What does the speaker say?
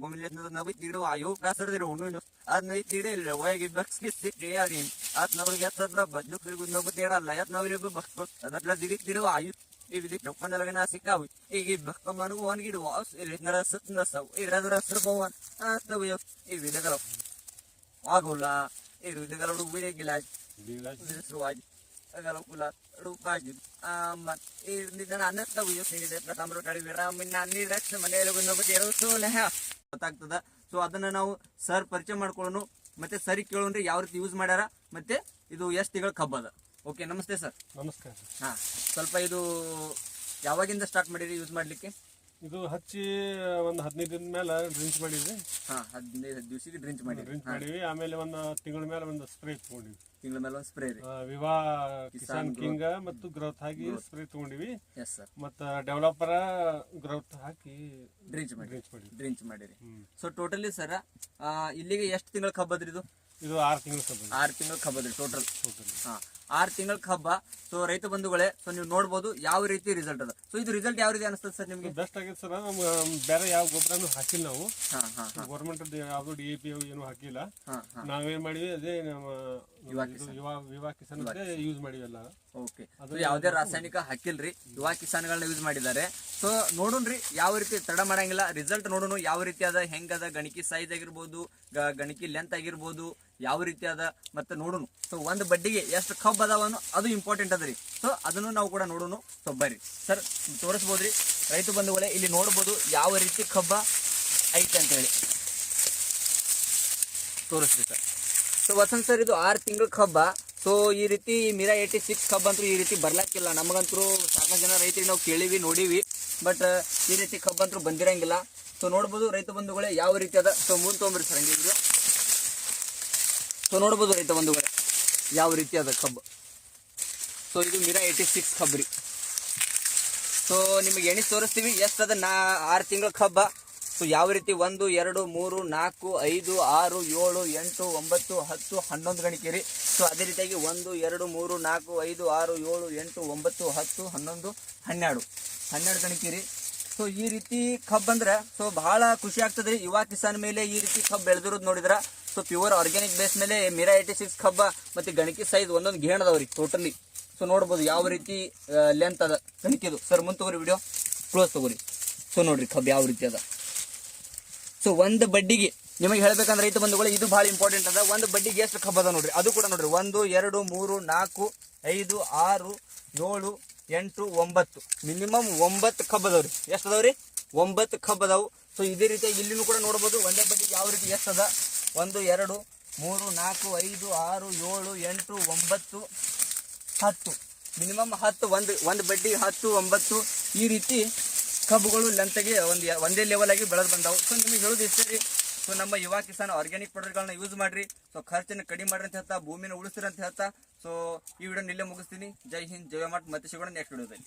Gomlet Navi Tido, Ayo, Castle, and they did a way back skit in. At never get the but look good nobody like nobody but that did it. I if it took Panagana Sika, if Bakaman one it was, it is not a certain so it rather a circle one. As the way of if it got Agula, it is the girl who will like this wide. Agalopula, Rupaji. If the another way of saying that I'm rotary, I'm in any direction, and nobody else will have. So ಅದನ್ನ ನಾವು sir ಪರಿಚಯ ಮಾಡ್ಕೊಳ್ಳೋಣ ಮತ್ತೆ ಸರಿ ಕೇಳೋಣ್ರಿ ಯಾವ ರೀತಿ use ಮಾಡ್ಯಾರ ಮತ್ತೆ ಇದು ಎಷ್ಟು ತಿಂಗಳ ಕಬ್ಬ ಅದ. ಓಕೆ ನಮಸ್ತೆ ಸರ್. ನಮಸ್ಕಾರ. ಹಾ ಸ್ವಲ್ಪ ಇದು ಯಾವಾಗಿಂದ ಸ್ಟಾರ್ಟ್ ಮಾಡಿರಿ ಯೂಸ್ ಮಾಡ್ಲಿಕ್ಕೆ? ಇದು ಹಚ್ಚಿ ಒಂದು 15 ದಿನದ ಮೇಲೆ ಡ್ರಿಂಚ್ ಮಾಡಿದ್ವಿ. ಹಾ 15 ದಿವಸಕ್ಕೆ ಡ್ರಿಂಚ್ ಮಾಡಿವಿ. ಆಮೇಲೆ ಒಂದು ತಿಂಗಳ ಮೇಲೆ ಒಂದು ಸ್ಪ್ರೇ ತಗೊಂಡಿವಿ. ತಿಂಗಳ ಮೇಲೆ ಒಂದು ಸ್ಪ್ರೇ ವಿವಾ ಕಿಸಾನ್ ಕಿಂಗ್ ಮತ್ತು ಗ್ರೋತ್ ಹಾಕಿ ಸ್ಪ್ರೇ ತಗೊಂಡಿವಿ. Yes sir. ಮತ್ತು ಡೆವಲಪರ್ ಗ್ರೋತ್ ಹಾಕಿ ಡ್ರಿಂಚ್ ಮಾಡಿರಿ. ಸೊ ಟೋಟಲಿ ಸರ್ ಇಲ್ಲಿಗೆ ಎಷ್ಟು ತಿಂಗಳ ಕಬ್ಬ ಅದ್ರಿ ಇದು? ಇದು 6 ತಿಂಗಳ ಕಬ್ಬ. 6 ತಿಂಗಳ ಕಬ್ಬ ಅದ್ರಿ ಟೋಟಲ್. ಹಾ 6 ತಿಂಗಳ ಕಬ್ಬ. ಸೊ ರೈತ ಬಂಧುಗಳೇ, ಸೊ ನೀವು ನೋಡ್ಬೋದು ಯಾವ ರೀತಿ ರಿಸಲ್ಟ್ ಅದ. ಸೊ ಇದು ರಿಸಲ್ಟ್ ಯಾವ ರೀತಿ ಅನಿಸ್ತದೆ ಸರ್ ನಿಮಗೆ? ಬೆಸ್ಟ್ ಆಗೈತೆ ಸರ್. ಬೇರೆ ಯಾವ ಗೊಬ್ಬರನು ಹಾಕಿಲ್ಲ ನಾವು. ಗೌರ್ಮೆಂಟ್ ಯಾವ್ದು DAP ಏನು ಹಾಕಿಲ್ಲ. ನಾವೇನ್ ಮಾಡಿವಿ ಅದೇ ನಮ್ಮ ವಿವಾ ಕಿಸಾನ್ ಯೂಸ್ ಮಾಡಿವೆಲ್ಲ. ಓಕೆ, ಯಾವುದೇ ರಾಸಾಯನಿಕ ಹಾಕಿಲ್ರಿ, ಯುವ ಕಿಸಾನ್ಗಳನ್ನ ಯೂಸ್ ಮಾಡಿದ್ದಾರೆ. ಸೊ ನೋಡೋಣ್ರಿ ಯಾವ ರೀತಿ ತಡ ಮಾಡಂಗಿಲ್ಲ, ರಿಸಲ್ಟ್ ನೋಡೋಣ ಯಾವ ರೀತಿ ಅದ, ಹೆಂಗದ, ಗಣಿಕಿ ಸೈಜ್ ಆಗಿರ್ಬೋದು, ಗಣಿಕಿ ಲೆಂತ್ ಆಗಿರ್ಬೋದು, ಯಾವ ರೀತಿ ಅದ ಮತ್ತೆ ನೋಡೋಣ. ಸೊ ಒಂದು ಬಡ್ಡಿಗೆ ಎಷ್ಟು ಕಬ್ಬು ಅದಾವನು ಅದು ಇಂಪಾರ್ಟೆಂಟ್ ಅದ್ರಿ. ಸೊ ಅದನ್ನು ನಾವು ಕೂಡ ನೋಡೋಣ. ಸೊ ಬರ್ರಿ ಸರ್ ತೋರಿಸ್ಬೋದ್ರಿ ರೈತ ಬಂಧುಗಳೇ, ಇಲ್ಲಿ ನೋಡ್ಬೋದು ಯಾವ ರೀತಿ ಕಬ್ಬ ಐತೆ ಅಂತ ಹೇಳಿ ತೋರಿಸ್ರಿ ಸರ್. ಸೊ ವಸಂತ್ ಸರ್ ಇದು 6 ತಿಂಗಳ ಕಬ್ಬ. ಸೊ ಈ ರೀತಿ ಮಿರಾ 86 ಕಬ್ಬ ಅಂತೂ ಈ ರೀತಿ ಬರ್ಲಾಕಿಲ್ಲ. ನಮಗಂತೂ ಸಾಕಷ್ಟು ಜನ ರೈತರಿಗೆ ನಾವು ಕೇಳಿವಿ ನೋಡಿವಿ, ಬಟ್ ಈ ರೀತಿ ಕಬ್ಬ ಅಂತೂ ಬಂದಿರಂಗಿಲ್ಲ. ಸೊ ನೋಡ್ಬೋದು ರೈತ ಬಂಧುಗಳೇ ಯಾವ ರೀತಿ ಅದ. ಸೊ ಮುಂದೆ ತೊಗೊಂಬ್ರಿ ಸರ್ ಹಂಗೆ. ಸೊ ನೋಡ್ಬೋದು ರೈತ ಬಂಧುಗಳೇ ಯಾವ ರೀತಿ ಅದ ಕಬ್ಬು. ಸೊ ಇದು ಮಿರಾ 86 ಕಬ್ಬು ರೀ. ಸೊ ನಿಮಗೆ ಎಣಿಸಿ ತೋರಿಸ್ತೀವಿ ಎಷ್ಟು ಅದ. 6 ತಿಂಗಳ ಕಬ್ಬ. ಸೊ ಯಾವ ರೀತಿ 1 2 3 4 5 6 7 8 9 10 11 ಗಣಿಕೆ ರೀ. ಸೊ ಅದೇ ರೀತಿಯಾಗಿ 1 2 3 4 5 6 7 8 9 10 11 12 ಗಣಿಕೆ ರೀ. ಸೊ ಈ ರೀತಿ ಕಬ್ಬು ಅಂದ್ರೆ ಸೊ ಬಹಳ ಖುಷಿ ಆಗ್ತದೆ ರೀ. ಯುವ ಕಿಸಾನ್ ಮೇಲೆ ಈ ರೀತಿ ಕಬ್ಬು ಬೆಳೆದಿರೋದು ನೋಡಿದ್ರ. ಸೊ ಪ್ಯೂರ್ ಆರ್ಗ್ಯಾನಿಕ್ ಬೇಸ್ ಮೇಲೆ ಮಿರಾ 86 ಕಬ್ಬ ಮತ್ತೆ ಗಣಿಕೆ ಸೈಜ್ ಒಂದೊಂದು ಗೇಣ್ ಅದಾವ್ರಿ ಟೋಟಲಿ. ಸೊ ನೋಡ್ಬೋದು ಯಾವ ರೀತಿ ಲೆಂತ್ ಅದ ಗಣಿಕೆದು. ಸರ್ ಮುಂದೆ ತಗೋರಿ, ವಿಡಿಯೋ ಕ್ಲೋಸ್ ತಗೋರಿ. ಸೊ ನೋಡ್ರಿ ಕಬ್ಬು ಯಾವ ರೀತಿ ಅದ. ಸೊ ಒಂದು ಬಡ್ಡಿಗೆ ನಿಮಗೆ ಹೇಳ್ಬೇಕಂದ್ರೆ ರೈತ ಬಂಧುಗಳು ಇದು ಬಹಳ ಇಂಪಾರ್ಟೆಂಟ್ ಅದ. ಒಂದು ಬಡ್ಡಿಗೆ ಎಷ್ಟು ಕಬ್ಬ ಅದ ನೋಡ್ರಿ, ಅದು ಕೂಡ ನೋಡ್ರಿ. 1 2 3 4 5 6 7 8 9 ಮಿನಿಮಮ್ 9 ಕಬ್ಬ ಅದಾವ್ರಿ. ಎಷ್ಟು ಅದಾವ್ರಿ? 9 ಕಬ್ಬ ಅದಾವು. ಸೊ ಇದೇ ರೀತಿ ಇಲ್ಲಿನೂ ಕೂಡ ನೋಡ್ಬೋದು ಒಂದೇ ಬಡ್ಡಿಗೆ ಯಾವ ರೀತಿ ಎಷ್ಟು ಅದ. 1 2 3 4 5 6 7 8 9 10 ಮಿನಿಮಮ್ 10. ಒಂದು ಬಡ್ಡಿ 10 9 ಈ ರೀತಿ ಕಬ್ಬುಗಳು ಲೆಂತ್ಗೆ ಒಂದೇ ಲೆವೆಲ್ ಆಗಿ ಬೆಳೆದು ಬಂದಾವು. ಸೊ ನಿಮಗೆ ಹೇಳೋದು ಇಷ್ಟೇ ರೀ. ಸೊ ನಮ್ಮ ಯುವ ಕಿಸಾನ್ ಆರ್ಗ್ಯಾನಿಕ್ ಪ್ರಾಡಕ್ಟ್ಗಳನ್ನ ಯೂಸ್ ಮಾಡ್ರಿ. ಸೊ ಖರ್ಚನ್ನು ಕಡಿಮೆ ಮಾಡ್ರಿ ಅಂತ ಹೇಳ್ತಾ, ಭೂಮಿನ ಉಳಿಸ್ರಿ ಅಂತ ಹೇಳ್ತಾ, ಸೊ ಈ ವಿಡಿಯೋ ಇಲ್ಲೇ ಮುಗಿಸ್ತೀನಿ. ಜೈ ಹಿಂದ್, ಜೈ ಮಾರ್ಟ್. ಮತ್ತೆ ಸಿಗೋಣ ನೆಕ್ಸ್ಟ್ ವಿಡಿಯೋದಲ್ಲಿ.